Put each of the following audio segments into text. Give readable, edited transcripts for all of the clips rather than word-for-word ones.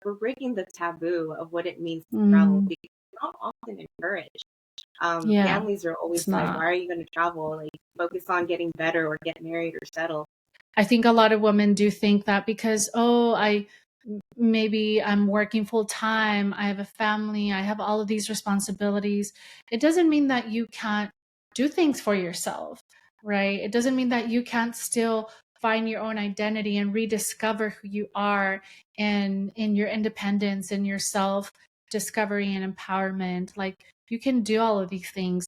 we're breaking the taboo of what it means to travel Mm, because it's not often encouraged. yeah, Families are it's always like, not. why are you going to travel? Like, focus on getting better or get married or settle. I think a lot of women do think that because, oh, maybe I'm working full time, I have a family, I have all of these responsibilities. It doesn't mean that you can't do things for yourself, right? It doesn't mean that you can't still find your own identity and rediscover who you are in your independence and your self discovery and empowerment. Like you can do all of these things.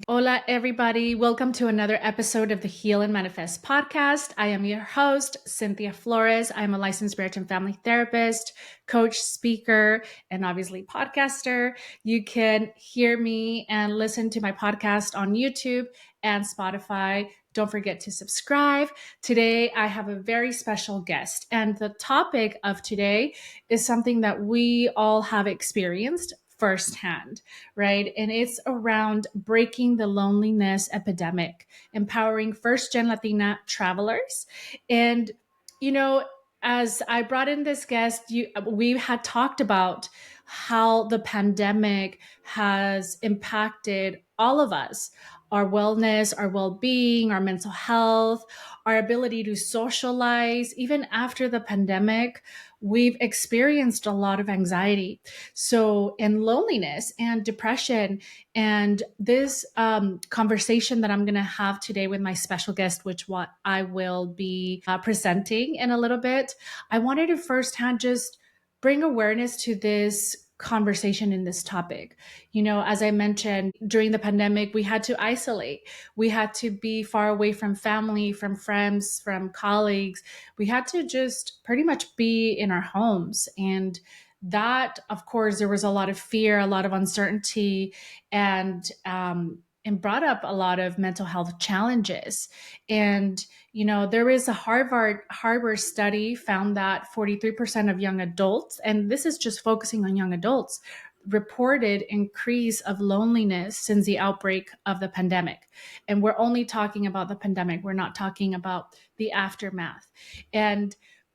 Hola, everybody. Welcome to another episode of the Heal and Manifest podcast. I am your host, Cynthia Flores. I'm a licensed marriage and family therapist, coach, speaker, and obviously podcaster. You can hear me and listen to my podcast on YouTube and Spotify. Don't forget to subscribe. Today, I have a very special guest, and the topic of today is something that we all have experienced firsthand, right? And it's around breaking the loneliness epidemic, empowering first gen Latina travelers. And, you know, as I brought in this guest, we had talked about how the pandemic has impacted all of us, our wellness, our well-being, our mental health, our ability to socialize. Even after the pandemic, we've experienced a lot of anxiety, so and loneliness and depression. And this conversation that I'm going to have today with my special guest, which what I will be presenting in a little bit, I wanted to firsthand just bring awareness to this conversation in this topic. You know, as I mentioned, during the pandemic, we had to isolate. We had to be far away from family, from friends, from colleagues. We had to just pretty much be in our homes. And that, of course, there was a lot of fear, a lot of uncertainty, and brought up a lot of mental health challenges. And you know, there is a Harvard study found that 43% of young adults, and this is just focusing on young adults, reported increase of loneliness since the outbreak of the pandemic. And we're only talking about the pandemic. We're not talking about the aftermath. And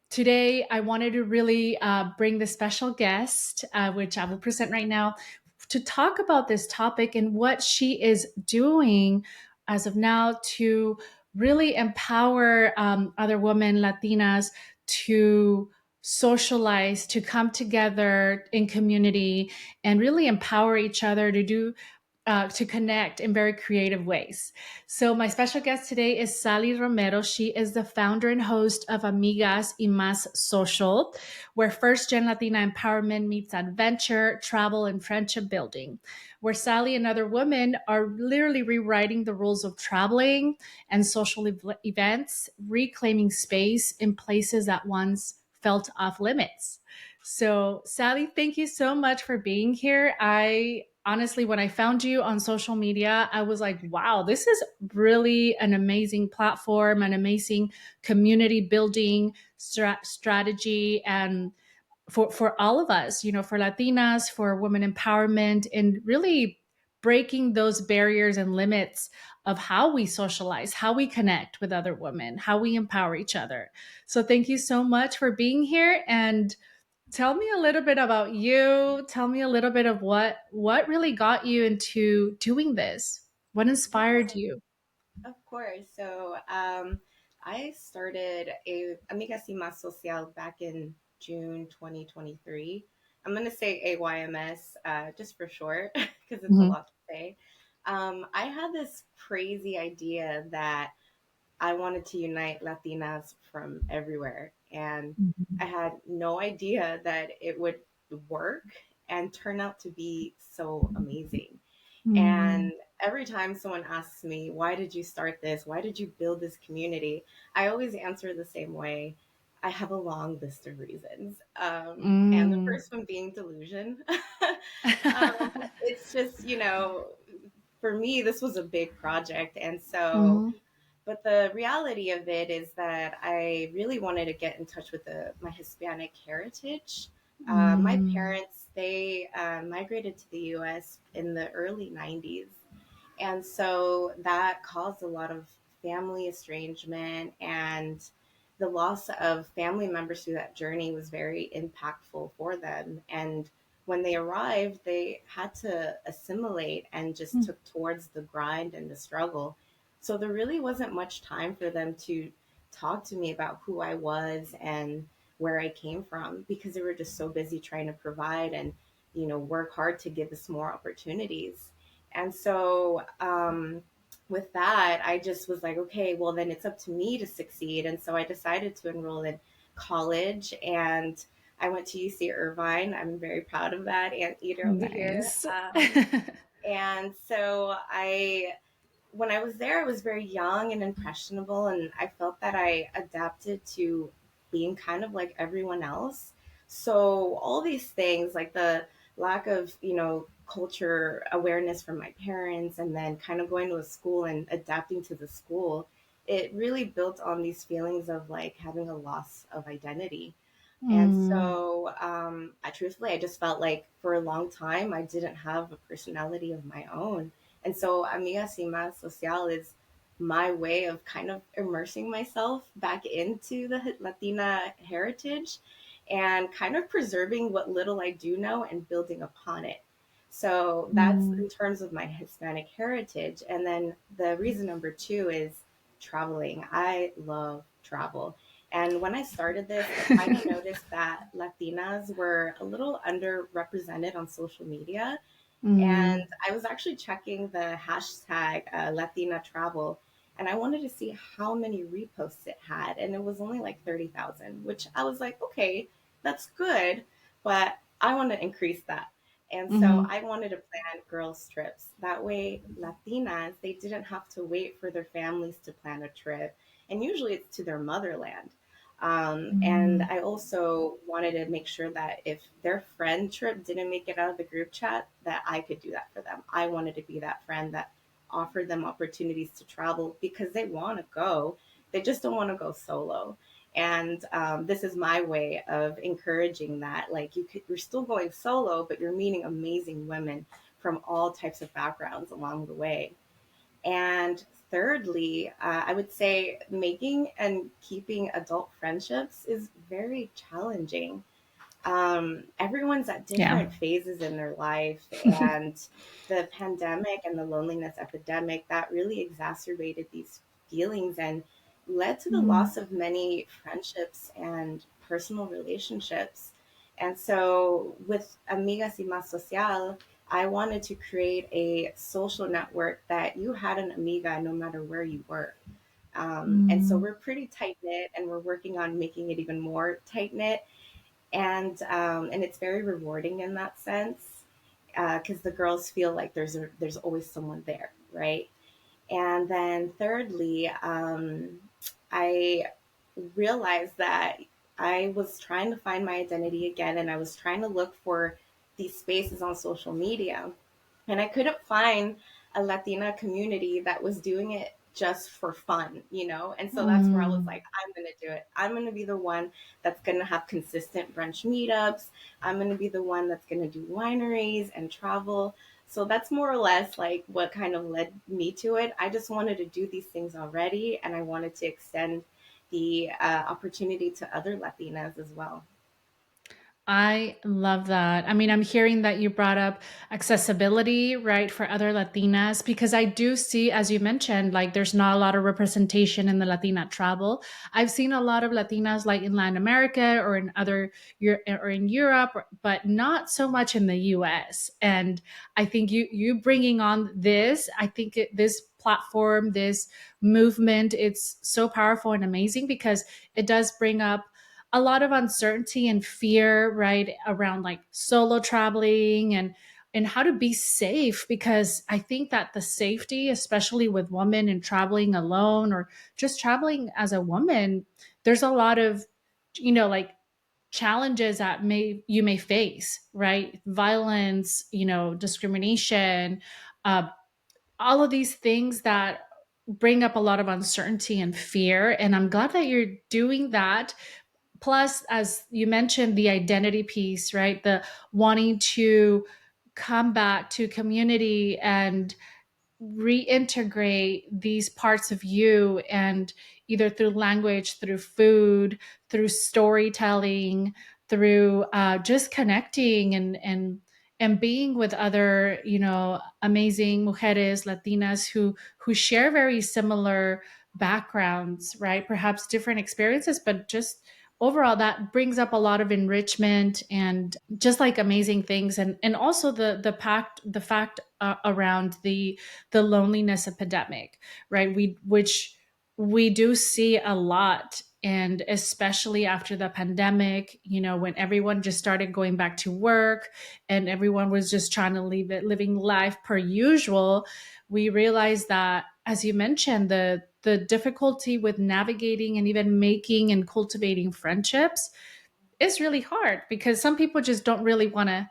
today, I wanted to really bring the special guest, which I will present right now, to talk about this topic and what she is doing as of now to really empower other women, Latinas, to socialize, to come together in community and really empower each other to do to connect in very creative ways. So my special guest today is Sally Romero. She is the founder and host of Amigas y Mas Social, where first-gen Latina empowerment meets adventure, travel, and friendship building, where Sally and other women are literally rewriting the rules of traveling and social events, reclaiming space in places that once felt off limits. So, Sally, thank you so much for being here. I honestly, when I found you on social media, I was like, wow, this is really an amazing platform, an amazing community building strategy. And for all of us, you know, for Latinas, for women empowerment, and really breaking those barriers and limits of how we socialize, how we connect with other women, how we empower each other. So thank you so much for being here, and tell me a little bit about you. Tell me a little bit of what really got you into doing this. What inspired Yeah, you? of course. So I started Amigas y Mas Social back in June 2023. I'm going to say AYMS just for short because it's a Mhm. lot to say. I had this crazy idea that I wanted to unite Latinas from everywhere. And I had no idea that it would work and turn out to be so amazing. Mm. And every time someone asks me, why did you start this? Why did you build this community? I always answer the same way. I have a long list of reasons. And the Mm. first one being delusion. It's just, for me, this was a big project. And so Mhm. But the reality of it is that I really wanted to get in touch with my Hispanic heritage. My Mm, parents, they migrated to the US in the early 90s. And so that caused a lot of family estrangement, and the loss of family members through that journey was very impactful for them. And when they arrived, they had to assimilate and just mm, took towards the grind and the struggle. So there really wasn't much time for them to talk to me about who I was and where I came from, because they were just so busy trying to provide and, work hard to give us more opportunities. And so, with that, I just was like, okay, well, then it's up to me to succeed. And so I decided to enroll in college, and I went to UC Irvine. I'm very proud of that, and over here. nice. And so when I was there, I was very young and impressionable, and I felt that I adapted to being kind of like everyone else. So all these things, like the lack of, culture awareness from my parents, and then kind of going to a school and adapting to the school, it really built on these feelings of like having a loss of identity. And Mm, so, I truthfully, I just felt like for a long time, I didn't have a personality of my own. And so, Amigas y Mas Social is my way of kind of immersing myself back into the Latina heritage and kind of preserving what little I do know and building upon it. So that's mm. in terms of my Hispanic heritage. And then the reason number two is traveling. I love travel. And when I started this, I kind of noticed that Latinas were a little underrepresented on social media. And Mm, I was actually checking the hashtag Latina travel, and I wanted to see how many reposts it had. And it was only like 30,000, which I was like, okay, that's good, but I want to increase that. And so mhm, I wanted to plan girls' trips. That way, Latinas, they didn't have to wait for their families to plan a trip. And usually it's to their motherland. And mm, I also wanted to make sure that if their friend trip didn't make it out of the group chat, that I could do that for them. I wanted to be that friend that offered them opportunities to travel because they want to go. They just don't want to go solo. And this is my way of encouraging that. Like you're still going solo, but you're meeting amazing women from all types of backgrounds along the way. And thirdly, I would say making and keeping adult friendships is very challenging. Everyone's at yeah. different phases in their life, and the pandemic and the loneliness epidemic that really exacerbated these feelings and led to the Mm, loss of many friendships and personal relationships. And so, with Amigas y Mas Social, I wanted to create a social network that you had an amiga no matter where you were. And so mm, we're pretty tight knit, and we're working on making it even more tight knit, and it's very rewarding in that sense, because the girls feel like there's always someone there, right? And then thirdly, I realized that I was trying to find my identity again, and I was trying to look for these spaces on social media, and I couldn't find a Latina community that was doing it just for fun. And so that's where I was mm. like, I'm going to do it. I'm going to be the one that's going to have consistent brunch meetups. I'm going to be the one that's going to do wineries and travel. So that's more or less like what kind of led me to it. I just wanted to do these things already, and I wanted to extend the opportunity to other Latinas as well. I love that. I mean, I'm hearing that you brought up accessibility, right, for other Latinas, because I do see, as you mentioned, like there's not a lot of representation in the Latina travel. I've seen a lot of Latinas like in Latin America or in or in Europe, but not so much in the US. And I think you bringing on this, I think this platform, this movement, it's so powerful and amazing because it does bring up a lot of uncertainty and fear, right, around like solo traveling and how to be safe, because I think that the safety, especially with women and traveling alone or just traveling as a woman, there's a lot of, like challenges that you may face, right? Violence, discrimination, uh, all of these things that bring up a lot of uncertainty and fear. And I'm glad that you're doing that. Plus, as you mentioned, the identity piece, right? The wanting to come back to community and reintegrate these parts of you, and either through language, through food, through storytelling, through just connecting and being with other, amazing mujeres latinas who share very similar backgrounds, right? Perhaps different experiences, but just overall that brings up a lot of enrichment and just like amazing things. And also the fact around the loneliness epidemic, right? Which we do see a lot. And especially after the pandemic, when everyone just started going back to work and everyone was just trying to living life per usual, we realized that, as you mentioned, the difficulty with navigating and even making and cultivating friendships is really hard, because some people just don't really want to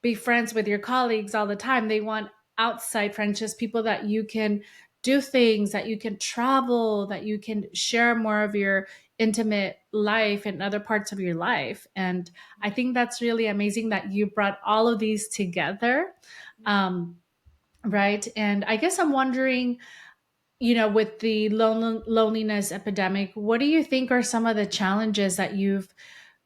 be friends with your colleagues all the time. They want outside friendships, people that you can do things, that you can travel, that you can share more of your intimate life and other parts of your life. And I think that's really amazing that you brought all of these together. Um, right. And I guess I'm wondering, with the loneliness epidemic, what do you think are some of the challenges that you've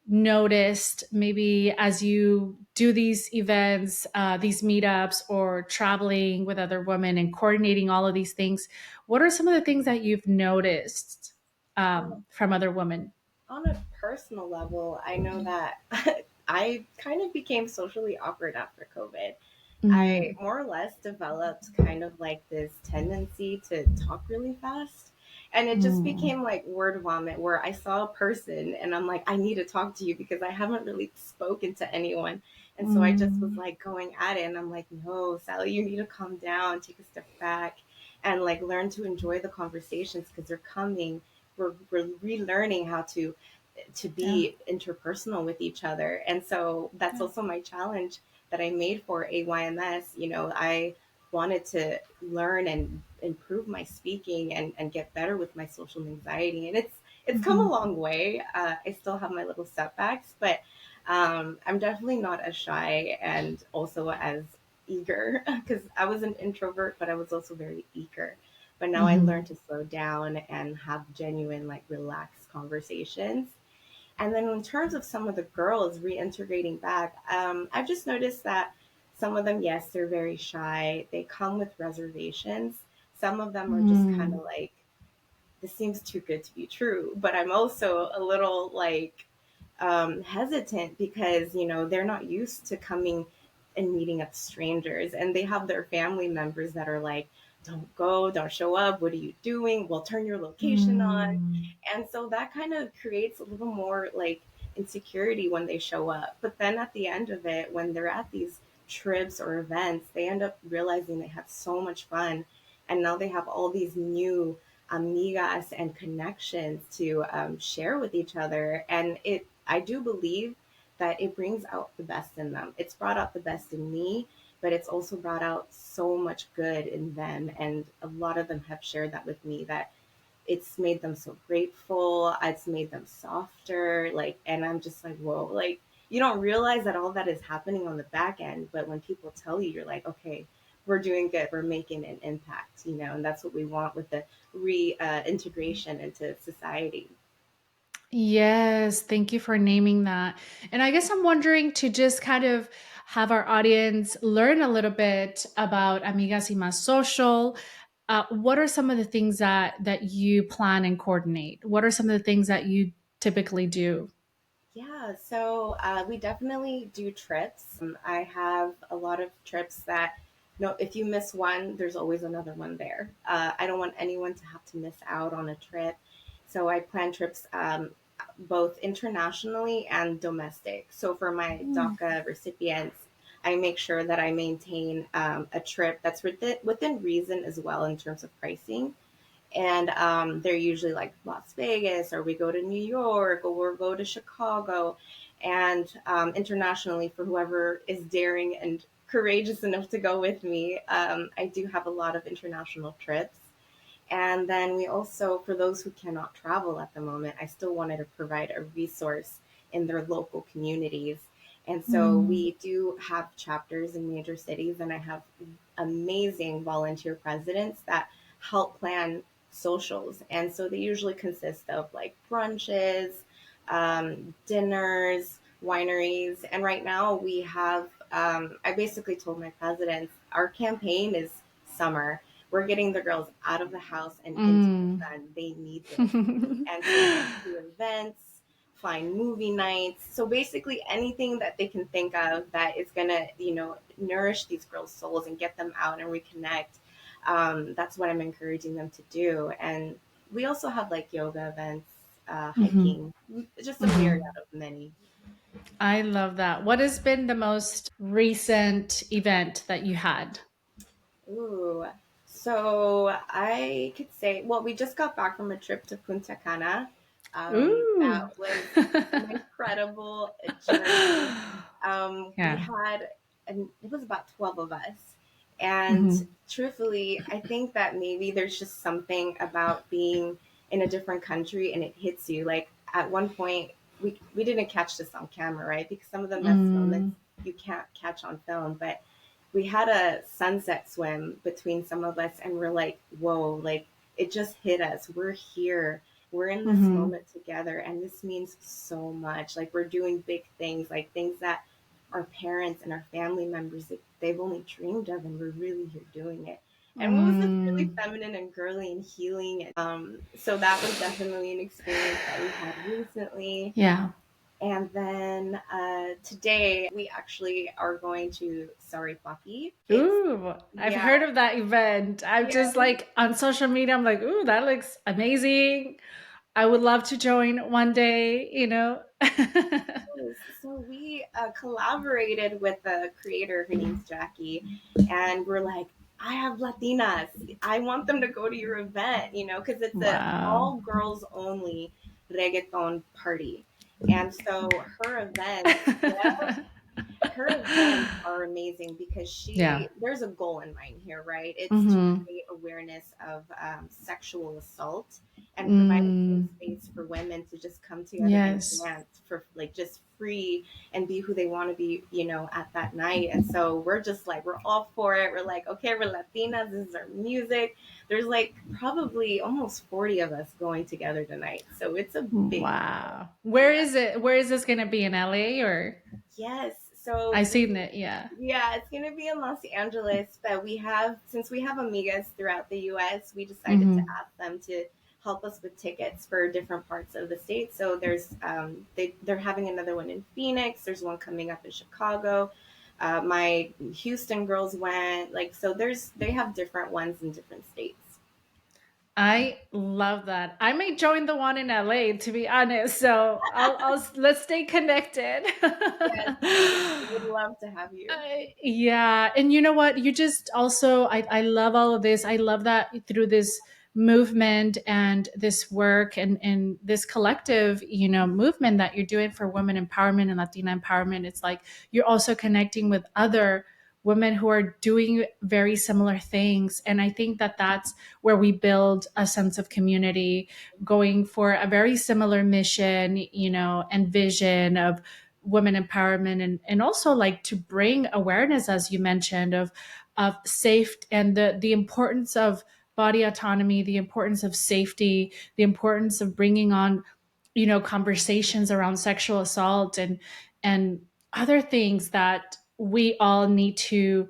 noticed, maybe as you do these events, these meetups, or traveling with other women and coordinating all of these things? What are some of the things that you've noticed Um, from other women? on a personal level, I know that I kind of became socially awkward after COVID. I Mm, more or less developed kind of like this tendency to talk really fast. And it just mm, became like word vomit, where I saw a person and I'm like, I need to talk to you because I haven't really spoken to anyone. And so I just was mm, like going at it. And I'm like, no, Sally, you need to calm down, take a step back, and like learn to enjoy the conversations because they're coming. We're relearning how to yeah, be interpersonal with each other. And so that's yeah, also my challenge that I made for AYMS. I wanted to learn and improve my speaking and get better with my social anxiety. And it's come a mhm, long way. I still have my little setbacks, but I'm definitely not as shy and also as eager because I was an introvert, but I was also very eager. But now I learned mhm, to slow down and have genuine, like relaxed conversations. And then in terms of some of the girls reintegrating back, I've just noticed that some of them, yes, they're very shy. They come with reservations. Some of them are just kind mm, of like, this seems too good to be true. But I'm also a little like hesitant because, they're not used to coming and meeting up strangers. And they have their family members that are like, don't go, don't show up. What are you doing? We'll turn your location on. mm, And so that kind of creates a little more like insecurity when they show up. But then at the end of it, when they're at these trips or events, they end up realizing they had so much fun. And now they have all these new amigas and connections to share with each other. And I do believe that it brings out the best in them. It's brought out the best in me, but it's also brought out so much good in them. And a lot of them have shared that with me, that it's made them so grateful. It's made them softer. Like, and I'm just like, whoa, like, you don't realize that all that is happening on the back end. But when people tell you, you're like, okay, we're doing good. We're making an impact, and that's what we want with the reintegration into society. yes, thank you for naming that. And I guess I'm wondering, to just kind of have our audience learn a little bit about Amigas y Mas Social. What are some of the things that you plan and coordinate? What are some of the things that you typically do? Yeah, so we definitely do trips. I have a lot of trips that, if you miss one, there's always another one there. I don't want anyone to have to miss out on a trip. So I plan trips both internationally and domestic. So for my Mm, DACA recipients, I make sure that I maintain a trip that's within reason as well in terms of pricing. And they're usually like Las Vegas, or we go to New York, or we go to Chicago. And internationally, for whoever is daring and courageous enough to go with me, I do have a lot of international trips. And then we also, for those who cannot travel at the moment, I still wanted to provide a resource in their local communities. And so Mm. we do have chapters in major cities, and I have amazing volunteer presidents that help plan socials. And so they usually consist of like brunches, dinners, wineries. And right now we have, I basically told my presidents, our campaign is summer. We're getting the girls out of the house and into the Mm. sun. They need this. And so we do events, find movie nights. So basically anything that they can think of that is going to, nourish these girls' souls and get them out and reconnect. That's what I'm encouraging them to do. And we also have like yoga events, Mhm. hiking, just a myriad Mhm. of many. I love that. What has been the most recent event that you had? Ooh. So I could say, well, we just got back from a trip to Punta Cana. That Ooh. was an incredible journey. We Yeah. had, and it was about 12 of us. And Mhm. truthfully, I think that maybe there's just something about being in a different country and it hits you. Like at one point, we didn't catch this on camera, right? Because some of the best moments Mm. you can't catch on film, but we had a sunset swim between some of us and we're like, whoa, like it just hit us. We're here. We're in this Mhm. moment together and this means so much. Like we're doing big things, like things that our parents and our family members they've only dreamed of and we're really here doing it. And what was just really Mm. feminine and girly and healing. So that was definitely an experience that we had recently. Yeah. And then today we actually are going to Sorry Poppy. It's Ooh, I've yeah, heard of that event. I'm yeah. just like on social media, I'm like, ooh, that looks amazing. I would love to join one day, you know? So we collaborated with a creator. Her name's Jackie, and we're like, I have Latinas. I want them to go to your event, because it's a Wow. all girls only reggaeton party. And so her events are amazing because Yeah. there's a goal in mind here, right? It's to Mm-hmm. create awareness of sexual assault and provide a safe Mm. space for women to just come together and Yes. dance for like just free and be who they want to be, at that night. And so we're just like, we're all for it. We're like, okay, we're Latinas. This is our music. There's like probably almost 40 of us going together tonight. So it's a big deal. Wow. Where Yeah. is it? Where is this going to be, in LA or? Yes. So I we seen it. Yeah. Yeah, it's gonna be in Los Angeles, but since we have amigas throughout the U.S., we decided to Mm-hmm. ask them to help us with tickets for different parts of the state. So there's they're having another one in Phoenix. There's one coming up in Chicago. My Houston girls went so they have different ones in different states. I love that. I may join the one in LA, to be honest. So let's stay connected. Yes, we would love to have you. Yeah, and you know what? You just also I love all of this. I love that through this movement and this work and this collective, movement that you're doing for women empowerment and Latina empowerment. It's like you're also connecting with other women who are doing very similar things, and I think that that's where we build a sense of community, going for a very similar mission, and vision of women empowerment, and also like to bring awareness, as you mentioned, of safe and the importance of body autonomy, the importance of safety, the importance of bringing on conversations around sexual assault and other things that we all need to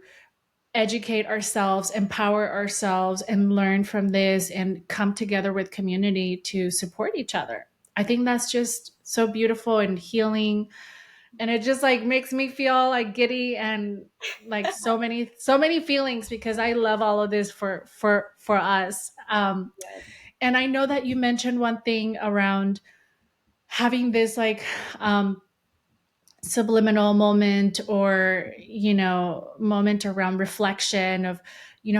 educate ourselves, empower ourselves, and learn from this and come together with community to support each other. I think that's just so beautiful and healing, and it just like makes me feel like giddy and like so many feelings, because I love all of this for us. Yes. And I know that you mentioned one thing around having this like subliminal moment, or moment around reflection of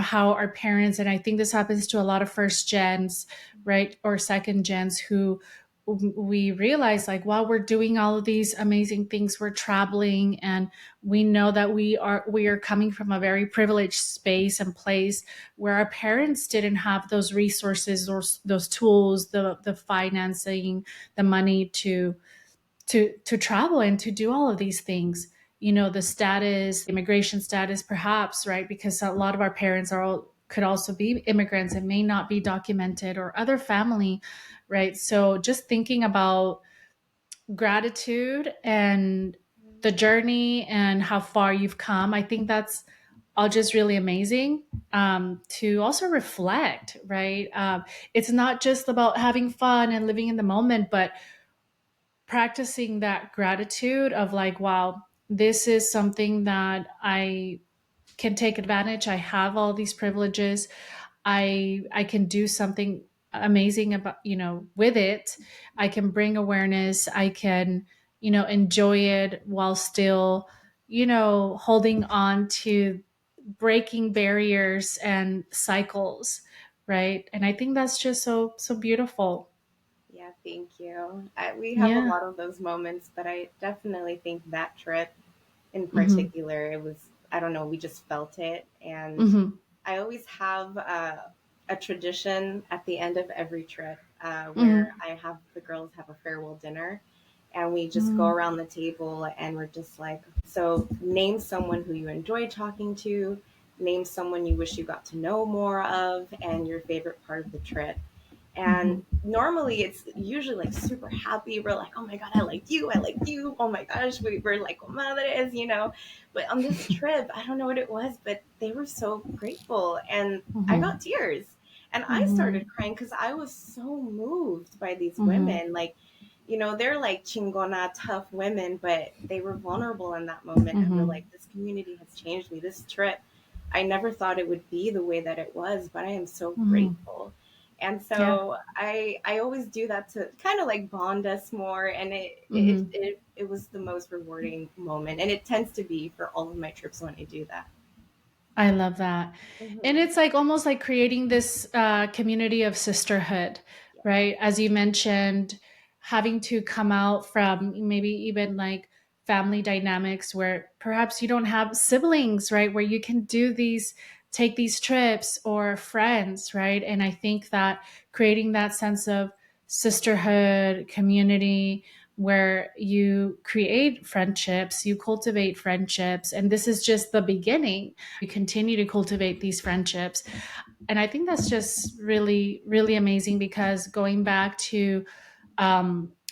how our parents, and I think this happens to a lot of first gens, right, or second gens, who we realize like, while we're doing all of these amazing things, we're traveling, and we know that we are coming from a very privileged space and place where our parents didn't have those resources or those tools, the financing, the money to travel and to do all of these things. The status, immigration status, perhaps, right? Because a lot of our parents could also be immigrants and may not be documented, or other family, right? So just thinking about gratitude and the journey and how far you've come, I think that's all just really amazing, to also reflect, right? It's not just about having fun and living in the moment, but practicing that gratitude of like, wow, this is something that I can take advantage. I have all these privileges. I can do something amazing about, with it. I can bring awareness. I can, enjoy it while still, holding on to breaking barriers and cycles, right? And I think that's just so beautiful. Yeah, thank you. We have a Yeah. lot of those moments, but I definitely think that trip in Mm-hmm. particular, it was, I don't know, we just felt it. And Mm-hmm. I always have a tradition at the end of every trip where Mm-hmm. I have the girls have a farewell dinner, and we just go Mm-hmm. around the table and we're just like, so name someone who you enjoy talking to, name someone you wish you got to know more of, and your favorite part of the trip. And Mm-hmm. normally it's usually like super happy. We're like, oh my God, I like you. I like you. Oh my gosh, we're like comadres. But on this trip, I don't know what it was, but they were so grateful. And I got Mm-hmm. tears. And I started Mhm. crying because I was so moved by these Mhm. women. Like, they're like chingona, tough women, but they were vulnerable in that moment. And they're like, Mhm. this community has changed me. This trip, I never thought it would be the way that it was, but I am so Mhm. grateful. And Yeah. so I always do that to kind of like bond us more, and Mhm. it was the most rewarding moment, and it tends to be for all of my trips when I do that. I love that. And Hmm. it's like almost like creating this community of sisterhood, Yeah. right? As you mentioned, having to come out from maybe even like family dynamics where perhaps you don't have siblings, right? Where you can take these trips, or friends, right? And I think that creating that sense of sisterhood, community, where you create friendships, you cultivate friendships, and this is just the beginning. You continue to cultivate these friendships. And I think that's just really, really amazing, because going back to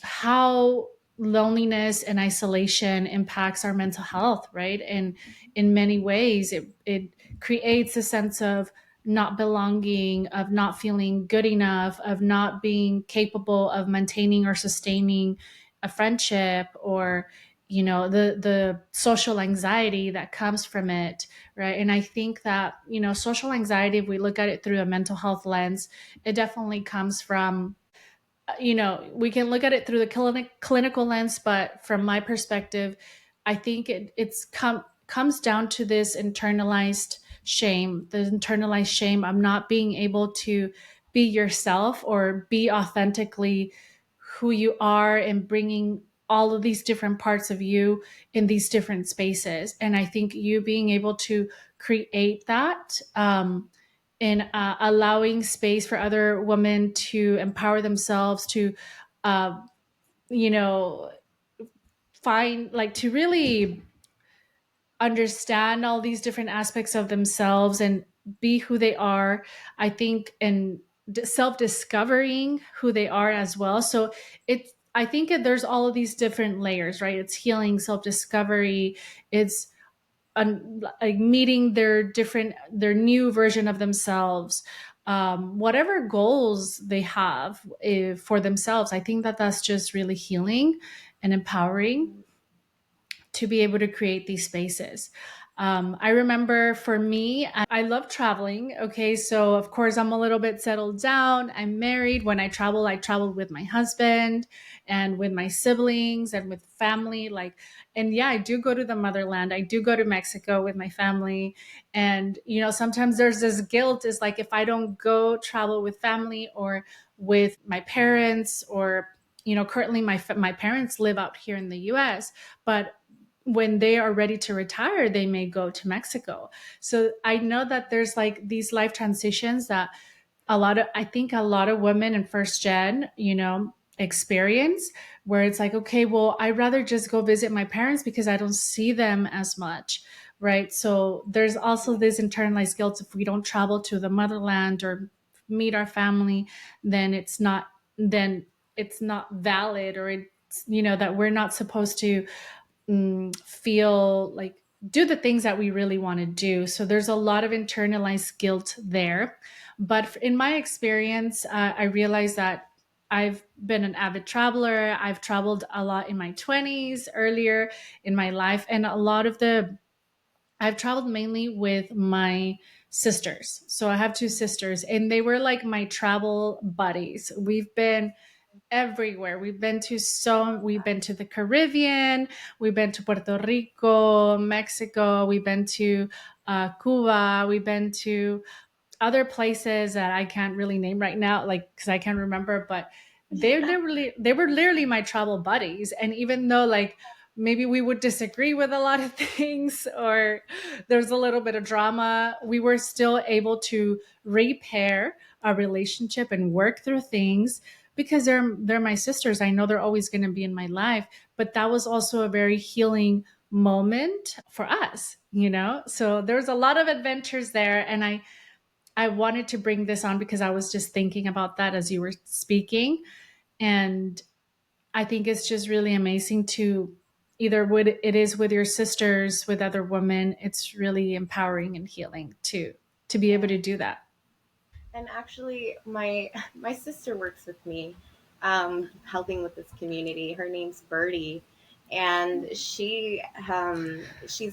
how loneliness and isolation impacts our mental health, right? And in many ways, it creates a sense of not belonging, of not feeling good enough, of not being capable of maintaining or sustaining a friendship, or the social anxiety that comes from it, right? And I think that social anxiety, if we look at it through a mental health lens, it definitely comes from, we can look at it through the clinical lens, but from my perspective, I think comes down to this internalized shame, the internalized shame of not being able to be yourself or be authentically who you are, and bringing all of these different parts of you in these different spaces. And I think you being able to create that, in allowing space for other women to empower themselves, to uh, you know find, like, to really understand all these different aspects of themselves and be who they are, I think, and self-discovering who they are as well. So it's, I think there's all of these different layers, right? It's healing, self-discovery, it's like meeting their new version of themselves, whatever goals they have, for themselves. I think that that's just really healing and empowering to be able to create these spaces. I remember for me, I love traveling. Okay, so of course I'm a little bit settled down. I'm married. When I traveled with my husband and with my siblings and with family. Like, and yeah, I do go to the motherland. I do go to Mexico with my family. And sometimes there's this guilt, is like, if I don't go travel with family or with my parents, or currently my parents live out here in the US, but when they are ready to retire, they may go to Mexico. So I know that there's like these life transitions that I think a lot of women in first gen, experience, where it's like, okay, well, I'd rather just go visit my parents because I don't see them as much. Right. So there's also this internalized guilt if we don't travel to the motherland or meet our family, then then it's not valid, or it's, that we're not supposed to feel like do the things that we really want to do. So there's a lot of internalized guilt there. But in my experience, I realized that I've been an avid traveler. I've traveled a lot in my 20s, earlier in my life. And I've traveled mainly with my sisters. So I have two sisters, and they were like my travel buddies. We've been everywhere. We've been to the Caribbean, we've been to Puerto Rico, Mexico, we've been to Cuba, we've been to other places that I can't really name right now, like because I can't remember, but they were literally my travel buddies. And even though like maybe we would disagree with a lot of things, or there's a little bit of drama, we were still able to repair our relationship and work through things because they're my sisters. I know they're always going to be in my life, but that was also a very healing moment for us, so there's a lot of adventures there. And I wanted to bring this on because I was just thinking about that as you were speaking. And I think it's just really amazing to either what it is with your sisters, with other women. It's really empowering and healing to be able Yeah. to do that. And actually, my sister works with me, helping with this community. Her name's Birdie, and she's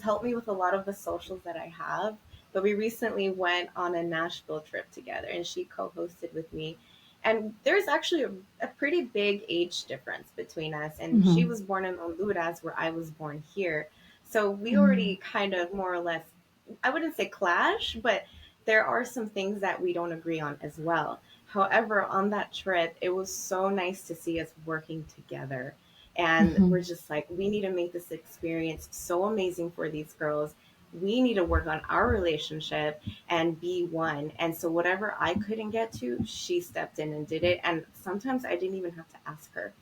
helped me with a lot of the socials that I have. But we recently went on a Nashville trip together, and she co-hosted with me. And there's actually a pretty big age difference between us. And she Mm-hmm. was born in Honduras, where I was born here. So we Mm-hmm. already kind of more or less, I wouldn't say clash, but there are some things that we don't agree on as well. However, on that trip, it was so nice to see us working together. And we're Mm-hmm. just like, we need to make this experience so amazing for these girls. We need to work on our relationship and be one. And so, whatever I couldn't get to, she stepped in and did it. And sometimes I didn't even have to ask her.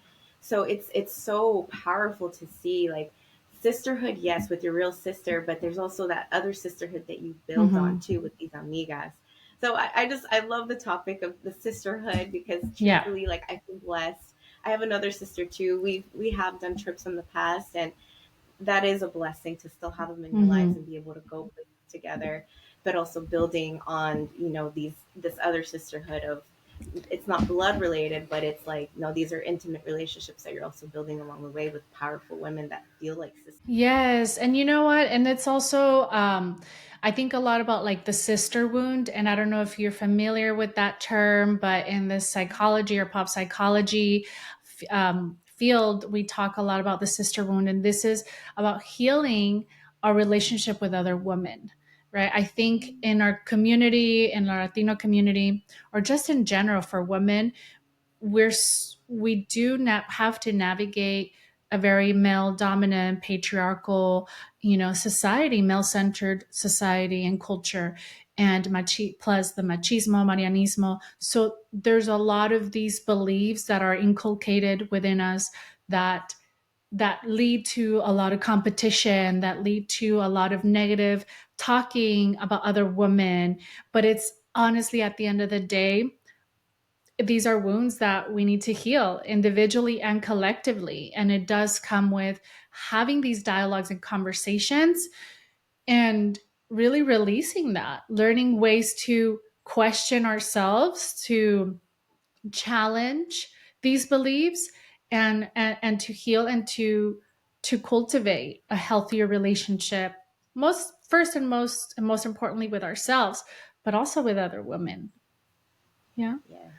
So it's so powerful to see, like, sisterhood, yes, with your real sister, but there's also that other sisterhood that you build on Mm-hmm. too with these amigas. So I love the topic of the sisterhood because Yeah. truthfully, like, I feel blessed. I have another sister too. We have done trips in the past, and that is a blessing to still have them in your lives Mm-hmm. and be able to go places together, but also building on, this other sisterhood of, it's not blood related, but it's like, no, these are intimate relationships that you're also building along the way with powerful women that feel like sisters. Yes, and you know what? And it's also I think a lot about like the sister wound, and I don't know if you're familiar with that term, but in the psychology or pop psychology field, we talk a lot about the sister wound, and this is about healing our relationship with other women. Right. I think in our community, in our Latino community, or just in general for women, we do have to navigate a very male dominant patriarchal society, male centered society and culture, and plus the machismo, marianismo. So there's a lot of these beliefs that are inculcated within us that lead to a lot of competition, that lead to a lot of negative talking about other women. But it's honestly, at the end of the day, these are wounds that we need to heal individually and collectively. And it does come with having these dialogues and conversations and really releasing that, learning ways to question ourselves, to challenge these beliefs, and to heal and to cultivate a healthier relationship, most first and most importantly with ourselves, but also with other women. Yeah. Yes.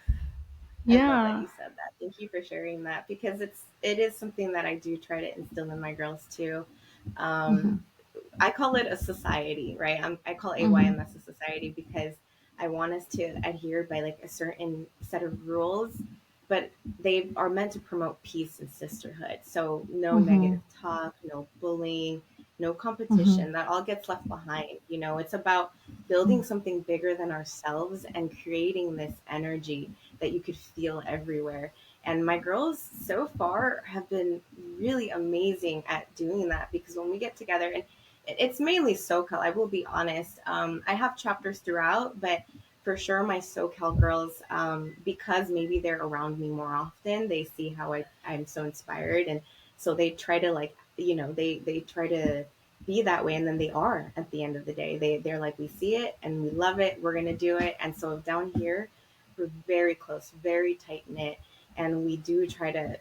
I love that Yeah. you said that. Thank you for sharing that because it is something that I do try to instill in my girls too. Um, Mhm. I call it a society, right? I call Mhm. AYMS a society because I want us to adhere by like a certain set of rules, but they are meant to promote peace and sisterhood. So no Mm-hmm. negative talk, no bullying, no Mm-hmm. competition. That all gets left behind. It's about building something bigger than ourselves and creating this energy that you could feel everywhere. And my girls so far have been really amazing at doing that, because when we get together, and it's mainly SoCal, I will be honest. I have chapters throughout, but for sure my SoCal girls, because maybe they're around me more often, they see how I'm so inspired. And so they try to, like, they try to be that way. And then they are, at the end of the day, they're like, we see it and we love it. We're going to do it. And so down here, we're very close, very tight knit. And we do try to,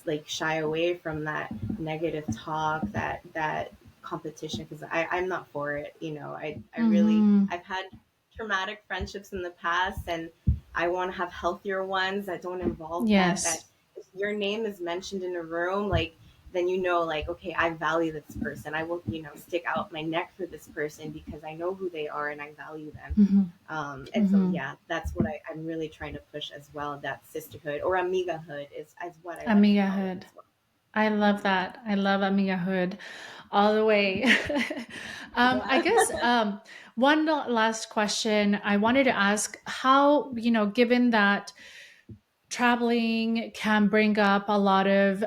like, shy away from that negative talk, that competition, because I'm not for it. I really, Mm-hmm. I've had traumatic friendships in the past, and I want to have healthier ones that don't involve that Yes. if your name is mentioned in a room, like, then like, okay, I value this person. I will, stick out my neck for this person because I know who they are and I value them. Mm-hmm. And so, Mm-hmm. yeah, that's what I'm really trying to push as well. That sisterhood, or amigahood, is what I like to call it Amigahood. as well. I love that. I love amigahood all the way. I guess Yeah. one last question I wanted to ask: how, given that traveling can bring up a lot of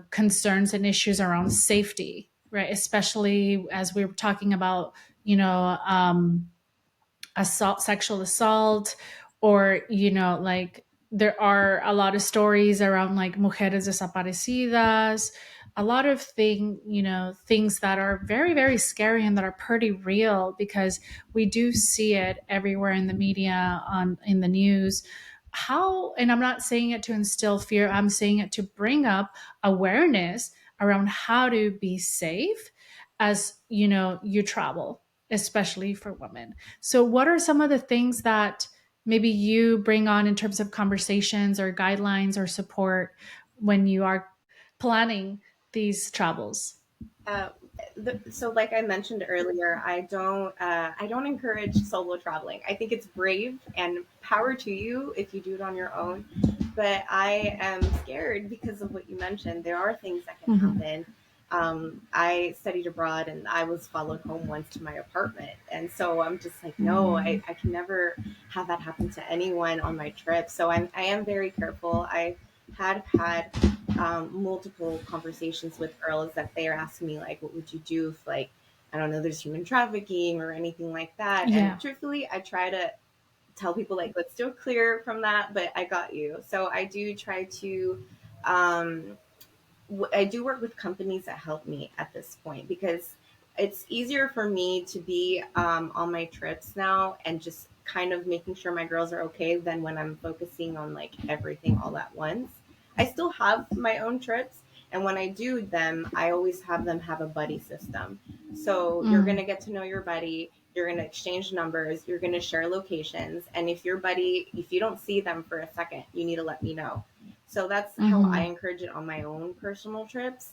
concerns and issues around safety, right? Especially as we were talking about, assault, sexual assault, or, like there are a lot of stories around like mujeres desaparecidas, a lot of things that are very, very scary and that are pretty real, because we do see it everywhere in the media, on in the news. How, and I'm not saying it to instill fear, I'm saying it to bring up awareness around how to be safe as you travel, especially for women. So, what are some of the things that maybe you bring on in terms of conversations or guidelines or support when you are planning these travels? Uh, so, like I mentioned earlier, I don't encourage solo traveling. I think it's brave and power to you if you do it on your own. But I am scared because of what you mentioned. There are things that can Mm-hmm. happen. I studied abroad and I was followed home once to my apartment. And so I'm just like, no, I can never have that happen to anyone on my trip. So I am very careful. I had multiple conversations with girls that they are asking me, like, what would you do if, like, I don't know, there's human trafficking or anything like that. And Yeah. truthfully, I try to tell people, like, let's do clear from that, but I got you. So I do try to, um, I do work with companies that help me at this point, because it's easier for me to be on my trips now and just kind of making sure my girls are okay than when I'm focusing on, like, everything all at once. I still have my own trips, and when I do them, I always have them have a buddy system. So you're going Mm. to get to know your buddy, you're going to exchange numbers, you're going to share locations, and if your buddy, if you don't see them for a second, you need to let me know. So that's how I Mm-hmm. encourage it on my own personal trips.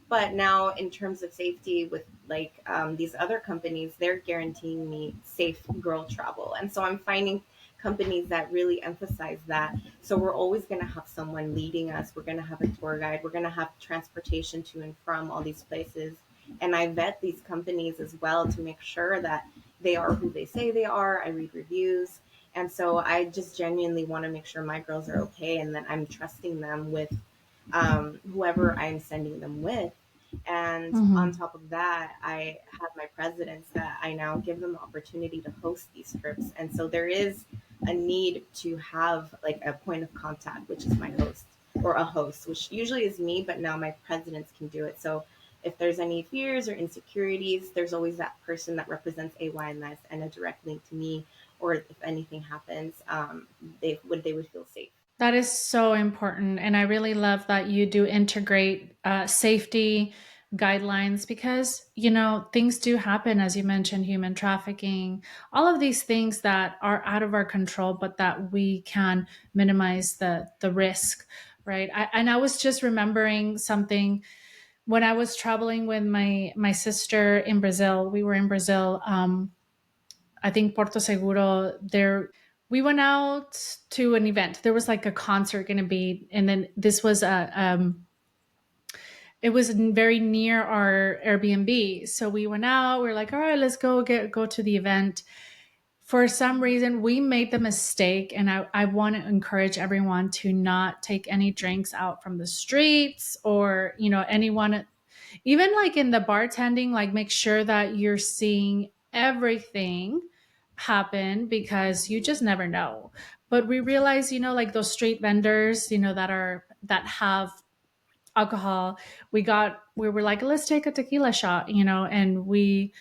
But now, in terms of safety, with, like, these other companies, they're guaranteeing me safe girl travel. And so I'm finding companies that really emphasize that. So we're always going to have someone leading us. We're going to have a tour guide. We're going to have transportation to and from all these places. And I vet these companies as well to make sure that they are who they say they are. I read reviews. And so I just genuinely want to make sure my girls are okay, and that I'm trusting them with whoever I'm sending them with. And on Mm-hmm. top of that, I have my presidents that I now give them the opportunity to host these trips. And so there is a need to have, like, a point of contact, which is my host, or a host, which usually is me, but now my presidents can do it. So if there's any fears or insecurities, there's always that person that represents AYMS and a direct link to me. Or if anything happens, they would feel safe. That is so important. And I really love that you do integrate safety guidelines, because, things do happen, as you mentioned, human trafficking, all of these things that are out of our control, but that we can minimize the risk, right? And I was just remembering something when I was traveling with my sister in Brazil. We were in Brazil. I think Porto Seguro. There, we went out to an event. There was like a concert going to be, and then this was it was very near our Airbnb. So we went out. We are like, all right, let's go to the event. For some reason, we made the mistake, and I want to encourage everyone to not take any drinks out from the streets, or anyone, even like in the bartending, like make sure that you're seeing everything happen, because you just never know. But we realize, like those street vendors, that have alcohol, we were like, let's take a tequila shot, and we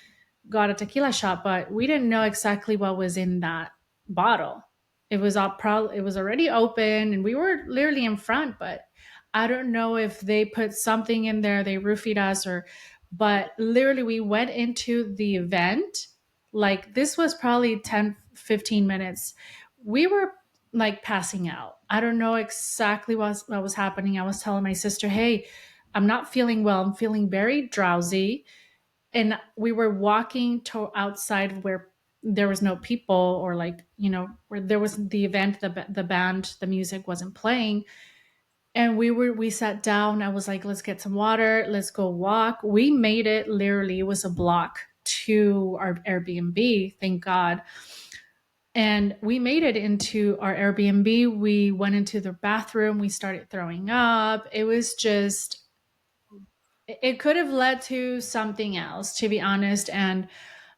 got a tequila shot, but we didn't know exactly what was in that bottle. It was already open, and we were literally in front, but I don't know if they put something in there, they roofied us, but literally we went into the event, like this was probably 10-15 minutes. We were like passing out. I don't know exactly what was happening. I was telling my sister, hey, I'm not feeling well. I'm feeling very drowsy. And we were walking to outside where there was no people, or like, where there was the event, the band, the music wasn't playing. And we sat down. I was like, let's get some water, let's go walk. We made it, literally it was a block to our Airbnb, thank God. And we made it into our Airbnb. We went into the bathroom, we started throwing up. It was just, it could have led to something else, to be honest. And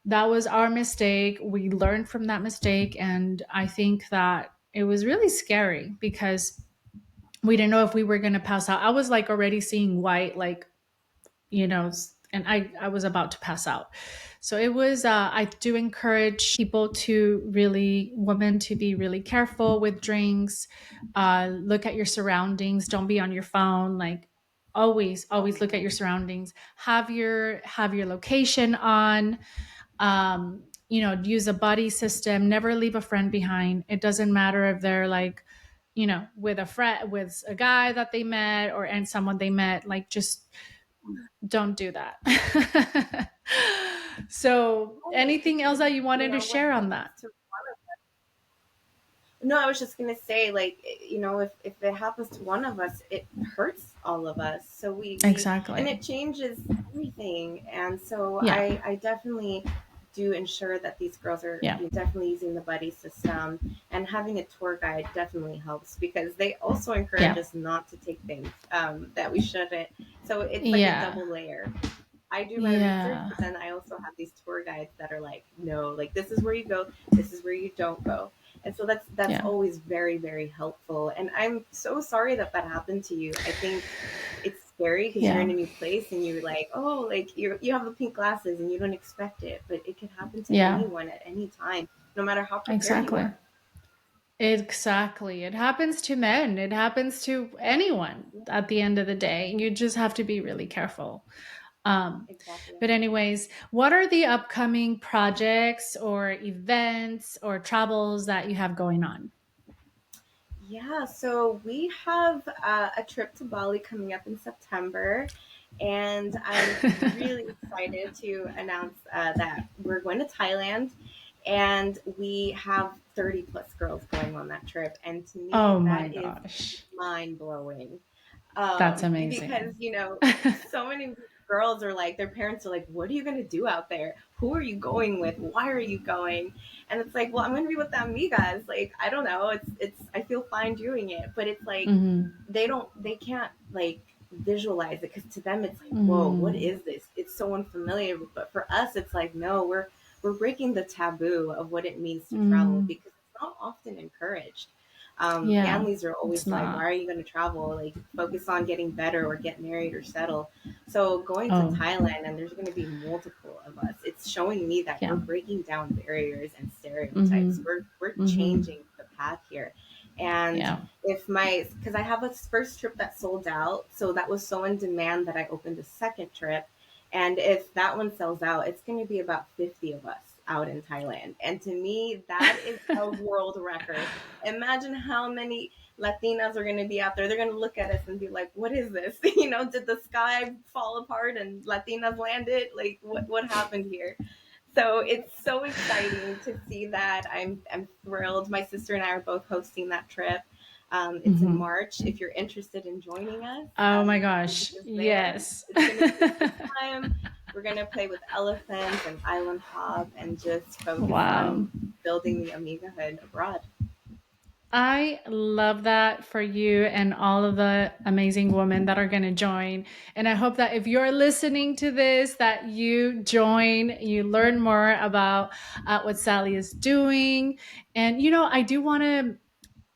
that was our mistake. We learned from that mistake. And I think that it was really scary, because we didn't know if we were going to pass out. I was like already seeing white, like, and I was about to pass out. So it was, I do encourage people women to be really careful with drinks. Look at your surroundings. Don't be on your phone. Like, always look at your surroundings. Have your location on. Use a buddy system. Never leave a friend behind. It doesn't matter if they're like, with a friend, with a guy that they met, and someone they met. Like, just don't do that. So, anything else that you wanted to What share on happens that? to No, I was just gonna say, like, if it happens to one of us, it hurts all of us. So and Exactly. it changes everything. And so Yeah. I definitely do ensure that these girls are Yeah. definitely using the buddy system, and having a tour guide definitely helps, because they also encourage Yeah. us not to take things that we shouldn't. So it's like a Yeah. double layer. I do my research, Yeah. but then I also have these tour guides that are like, no, like this is where you go, this is where you don't go. And so that's Yeah. always very, very helpful. And I'm so sorry that that happened to you. I think it's scary because you're Yeah. in a new place and you're like, oh, like you have the pink glasses and you don't expect it, but it can happen to Yeah. anyone at any time, no matter how prepared you Exactly. are. Exactly. It happens to men. It happens to anyone Yeah, at the end of the day. You just have to be really careful. Um, exactly. but anyways, what are the upcoming projects or events or travels that you have going on? Yeah, so we have a trip to Bali coming up in September, and I'm really excited to announce that we're going to Thailand, and we have 30 plus girls going on that trip. And to Oh me, my that is gosh. mind blowing, That's because amazing. so many girls are like, their parents are like, what are you going to do out there, who are you going with, why are you going? And it's like, well, I'm going to be with the amigas. Like, I don't know, it's I feel fine doing it, but it's like Hmm. they can't like visualize it, because to them it's like, whoa, what Hmm. is this, it's so unfamiliar. But for us it's like, no, we're breaking the taboo of what it means to travel, Hmm. because it's not often encouraged. Yeah, Families are it's always like, why not. are you going to travel? Like, focus on getting better or get married or settle. So going to Oh, Thailand, and there's going to be multiple of us, it's showing me that we're yeah. breaking down barriers and stereotypes. Hmm. We're Hmm. changing the path here. And Yeah. because I have a first trip that sold out, so that was so in demand that I opened a second trip. And if that one sells out, it's going to be about 50 of us out in Thailand. And to me, that is a world record. Imagine how many Latinas are going to be out there. They're going to look at us and be like, "What is this? Did the sky fall apart and Latinas landed? Like, what happened here?" So it's so exciting to see that. I'm thrilled. My sister and I are both hosting that trip. It's in Mhm. March. If you're interested in joining us, Oh my meet gosh. us there. Yes. It's going to be a good time. We're going to play with elephants and island hop and just focus Wow. on building the amigahood abroad. I love that for you and all of the amazing women that are going to join. And I hope that if you're listening to this, that you join, you learn more about what Sally is doing. And, I do want to,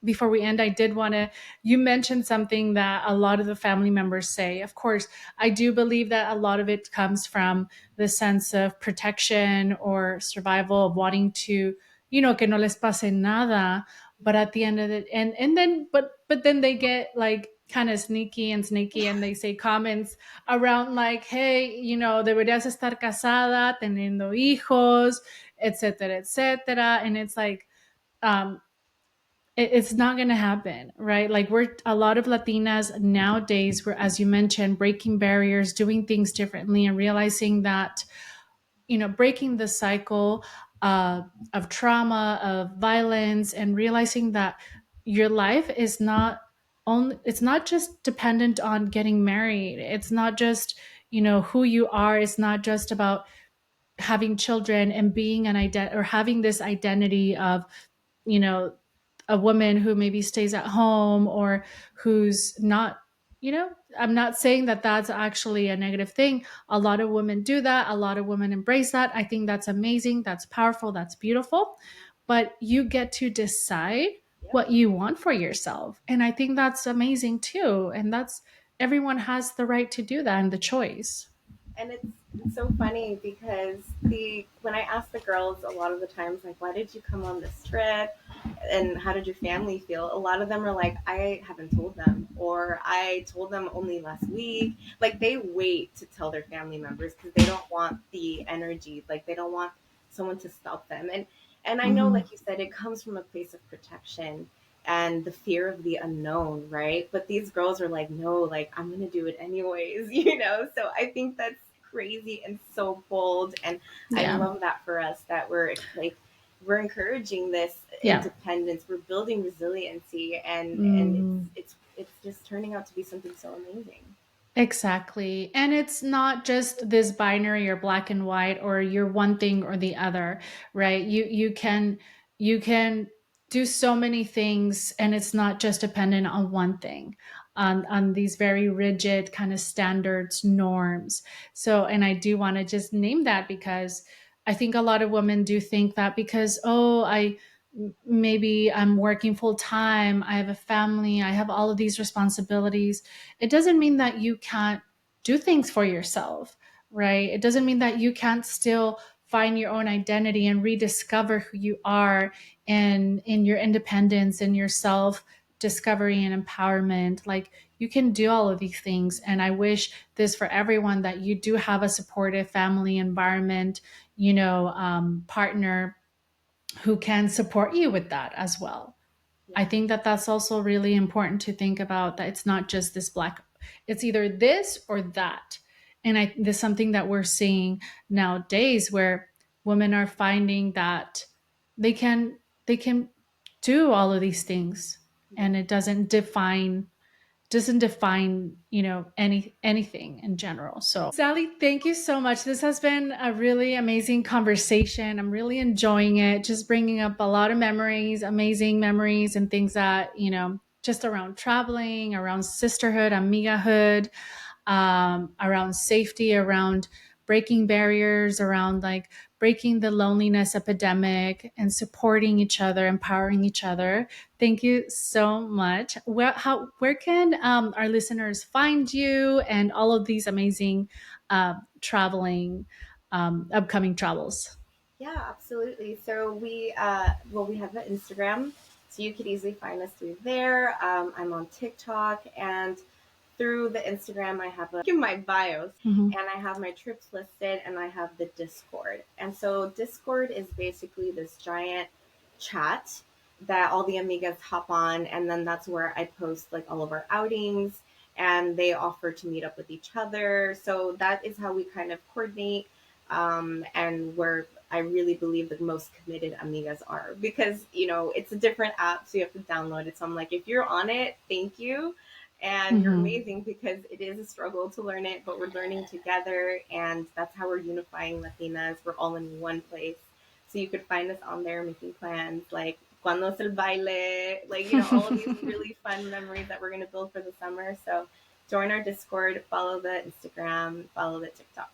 before we end, I did want to, you mentioned something that a lot of the family members say. Of course, I do believe that a lot of it comes from the sense of protection or survival of wanting to, que no les pase nada. But at the end of it, and then, but then they get like kind of sneaky and snaky and they say comments around like, hey, deberías estar casada, teniendo hijos, etcétera, etcétera. And it's like, um, it's not going to happen, right? Like we're a lot of Latinas nowadays, we're, as you mentioned, breaking barriers, doing things differently, and realizing that, breaking the cycle of trauma, of violence, and realizing that your life is not only, it's not just dependent on getting married. It's not just, who you are. It's not just about having children and being an ident or having this identity of, you know, a woman who maybe stays at home or who's not, I'm not saying that that's actually a negative thing. A lot of women do that. A lot of women embrace that. I think that's amazing. That's powerful. That's beautiful. But you get to decide Yep. what you want for yourself. And I think that's amazing too. And that's, everyone has the right to do that and the choice. And it's so funny because the when I ask the girls a lot of the times like, why did you come on this trip and how did your family feel, a lot of them are like, I haven't told them, or I told them only last week. Like they wait to tell their family members because they don't want the energy, like they don't want someone to stop them. And I know, Mm-hmm. like you said, it comes from a place of protection and the fear of the unknown, right? But these girls are like, no, like I'm gonna do it anyways, So I think that's crazy and so bold, and I Yeah. love that for us, that we're encouraging this Yeah. independence, we're building resiliency, and Mm. it's just turning out to be something so amazing. Exactly. And it's not just this binary or black and white or you're one thing or the other, right? You can do so many things and it's not just dependent on one thing, on these very rigid kind of standards, norms. So, and I do want to just name that because I think a lot of women do think that because, oh, maybe I'm working full time, I have a family, I have all of these responsibilities, it doesn't mean that you can't do things for yourself, right? It doesn't mean that you can't still find your own identity and rediscover who you are and in your independence and your self discovery and empowerment. Like you can do all of these things. And I wish this for everyone, that you do have a supportive family environment, partner who can support you with that as well. I Yeah. think that that's also really important to think about, that it's not just this black, it's either this or that. And this is something that we're seeing nowadays where women are finding that they can they can do all of these things Yeah. and it doesn't define anything in general. So Sally, thank you so much. This has been a really amazing conversation. I'm really enjoying it, just bringing up a lot of memories, amazing memories, and things that just around traveling, around sisterhood, amigahood, around safety, around breaking barriers, around like breaking the loneliness epidemic and supporting each other, empowering each other. Thank you so much. Where can our listeners find you and all of these amazing traveling, upcoming travels? Yeah, absolutely. So we have the Instagram, so you could easily find us through there. I'm on TikTok, and through the Instagram, I have in my bios, Mm-hmm. and I have my trips listed, and I have the Discord. And so Discord is basically this giant chat that all the amigas hop on, and then that's where I post like all of our outings, and they offer to meet up with each other. So that is how we kind of coordinate. and where I really believe the most committed amigas are, because it's a different app, so you have to download it. So I'm like, if you're on it, thank you, and you're Mhm. amazing, because it is a struggle to learn it, but we're learning together, and that's how we're unifying Latinas. We're all in one place, so you could find us on there making plans like cuando es el baile, like all of these really fun memories that we're gonna build for the summer. So join our Discord, follow the Instagram, follow the TikTok.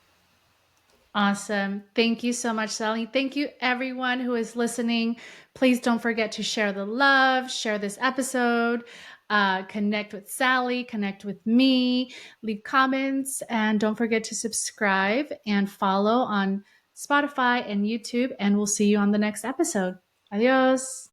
Awesome. Thank you so much, Sally. Thank you, everyone who is listening. Please don't forget to share the love, share this episode, connect with Sally, connect with me, leave comments, and don't forget to subscribe and follow on Spotify and YouTube. And we'll see you on the next episode. Adios.